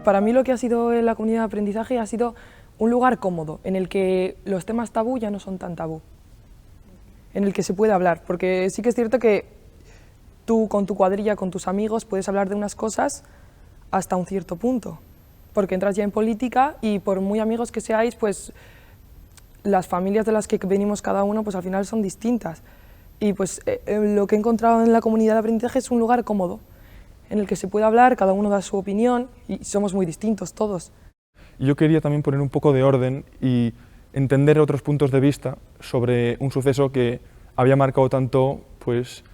Para mí lo que ha sido la comunidad de aprendizaje ha sido un lugar cómodo, en el que los temas tabú ya no son tan tabú, en el que se puede hablar, porque sí que es cierto que tú con tu cuadrilla, con tus amigos, puedes hablar de unas cosas hasta un cierto punto, porque entras ya en política y por muy amigos que seáis, pues las familias de las que venimos cada uno, pues al final son distintas. Y pues lo que he encontrado en la comunidad de aprendizaje es un lugar cómodo, en el que se puede hablar, cada uno da su opinión y somos muy distintos todos. Yo quería también poner un poco de orden y entender otros puntos de vista sobre un suceso que había marcado tanto pues,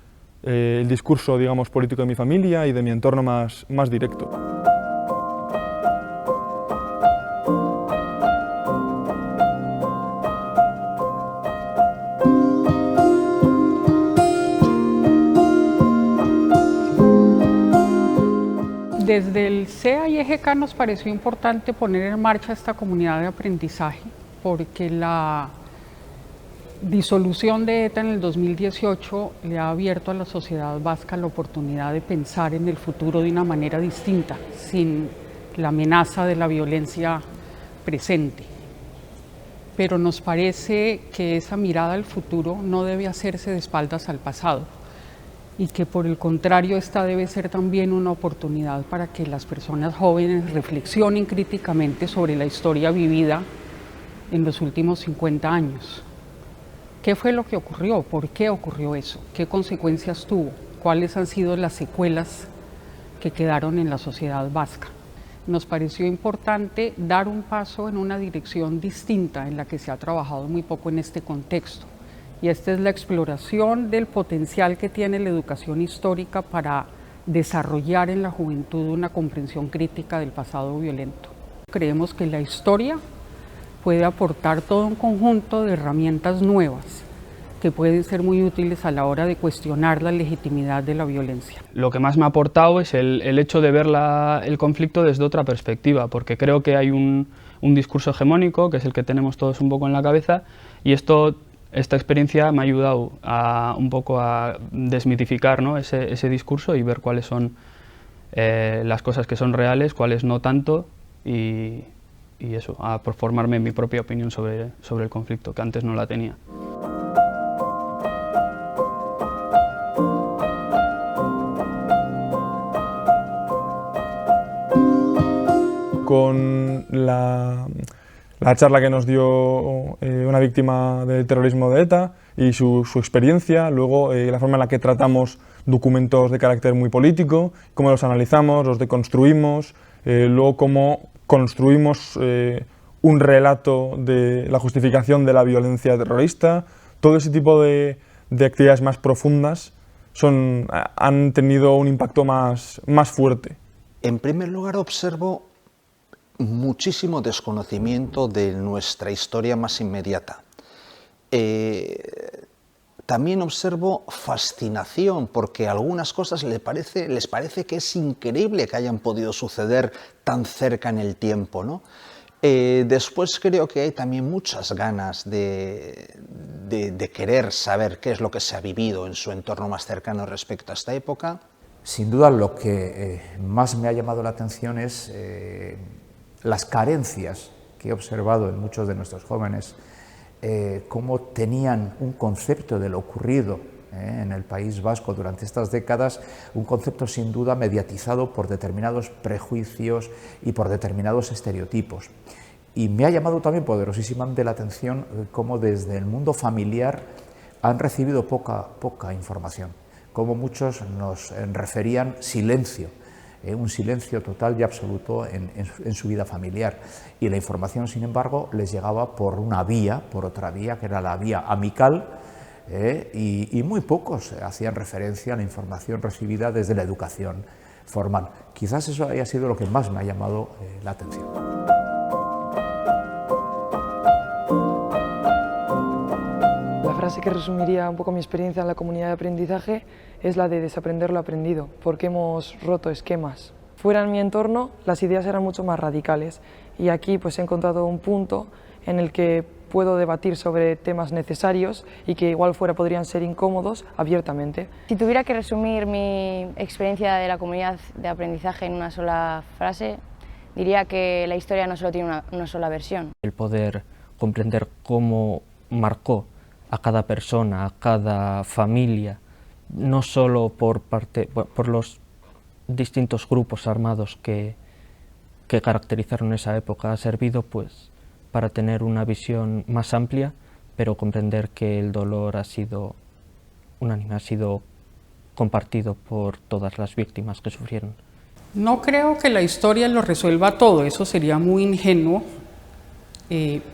el discurso, digamos, político de mi familia y de mi entorno más directo. Desde el CEA y EGK nos pareció importante poner en marcha esta comunidad de aprendizaje porque la disolución de ETA en el 2018 le ha abierto a la sociedad vasca la oportunidad de pensar en el futuro de una manera distinta, sin la amenaza de la violencia presente. Pero nos parece que esa mirada al futuro no debe hacerse de espaldas al pasado, y que por el contrario esta debe ser también una oportunidad para que las personas jóvenes reflexionen críticamente sobre la historia vivida en los últimos 50 años. ¿Qué fue lo que ocurrió? ¿Por qué ocurrió eso? ¿Qué consecuencias tuvo? ¿Cuáles han sido las secuelas que quedaron en la sociedad vasca? Nos pareció importante dar un paso en una dirección distinta en la que se ha trabajado muy poco en este contexto. Y esta es la exploración del potencial que tiene la educación histórica para desarrollar en la juventud una comprensión crítica del pasado violento. Creemos que la historia puede aportar todo un conjunto de herramientas nuevas que pueden ser muy útiles a la hora de cuestionar la legitimidad de la violencia. Lo que más me ha aportado es el hecho de ver el conflicto desde otra perspectiva, porque creo que hay un discurso hegemónico, que es el que tenemos todos un poco en la cabeza, y esta experiencia me ha ayudado un poco a desmitificar, ¿no?, ese discurso y ver cuáles son las cosas que son reales, cuáles no tanto, y eso, a formarme mi propia opinión sobre el conflicto, que antes no la tenía. Con la charla que nos dio una víctima del terrorismo de ETA y su experiencia, luego la forma en la que tratamos documentos de carácter muy político, cómo los analizamos, los deconstruimos, luego cómo construimos un relato de la justificación de la violencia terrorista. Todo ese tipo de actividades más profundas han tenido un impacto más fuerte. En primer lugar, observo muchísimo desconocimiento de nuestra historia más inmediata. También observo fascinación, porque algunas cosas les parece que es increíble que hayan podido suceder tan cerca en el tiempo, ¿no? Después creo que hay también muchas ganas de querer saber qué es lo que se ha vivido en su entorno más cercano respecto a esta época. Sin duda lo que más me ha llamado la atención es las carencias que he observado en muchos de nuestros jóvenes, cómo tenían un concepto de lo ocurrido en el País Vasco durante estas décadas, un concepto sin duda mediatizado por determinados prejuicios y por determinados estereotipos. Y me ha llamado también poderosísimamente la atención cómo desde el mundo familiar han recibido poca información, cómo muchos nos referían silencio, un silencio total y absoluto en su vida familiar, y la información, sin embargo, les llegaba por otra vía, que era la vía amical, y muy pocos hacían referencia a la información recibida desde la educación formal. Quizás eso haya sido lo que más me ha llamado la atención. La frase que resumiría un poco mi experiencia en la comunidad de aprendizaje es la de desaprender lo aprendido, porque hemos roto esquemas. Fuera en mi entorno las ideas eran mucho más radicales y aquí pues he encontrado un punto en el que puedo debatir sobre temas necesarios y que igual fuera podrían ser incómodos abiertamente. Si tuviera que resumir mi experiencia de la comunidad de aprendizaje en una sola frase, diría que la historia no solo tiene una sola versión. El poder comprender cómo marcó a cada persona, a cada familia, no solo por los distintos grupos armados que caracterizaron esa época, ha servido pues para tener una visión más amplia, pero comprender que el dolor ha sido unánime, ha sido compartido por todas las víctimas que sufrieron. No creo que la historia lo resuelva todo, eso sería muy ingenuo,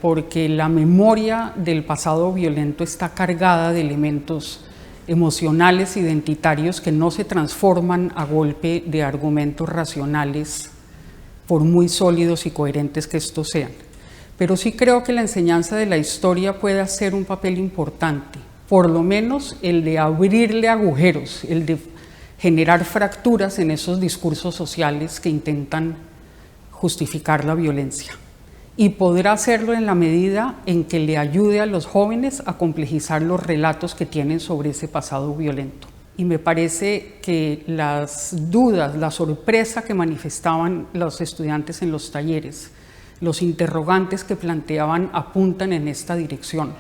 porque la memoria del pasado violento está cargada de elementos emocionales, identitarios, que no se transforman a golpe de argumentos racionales, por muy sólidos y coherentes que estos sean. Pero sí creo que la enseñanza de la historia puede hacer un papel importante, por lo menos el de abrirle agujeros, el de generar fracturas en esos discursos sociales que intentan justificar la violencia. Y podrá hacerlo en la medida en que le ayude a los jóvenes a complejizar los relatos que tienen sobre ese pasado violento. Y me parece que las dudas, la sorpresa que manifestaban los estudiantes en los talleres, los interrogantes que planteaban apuntan en esta dirección.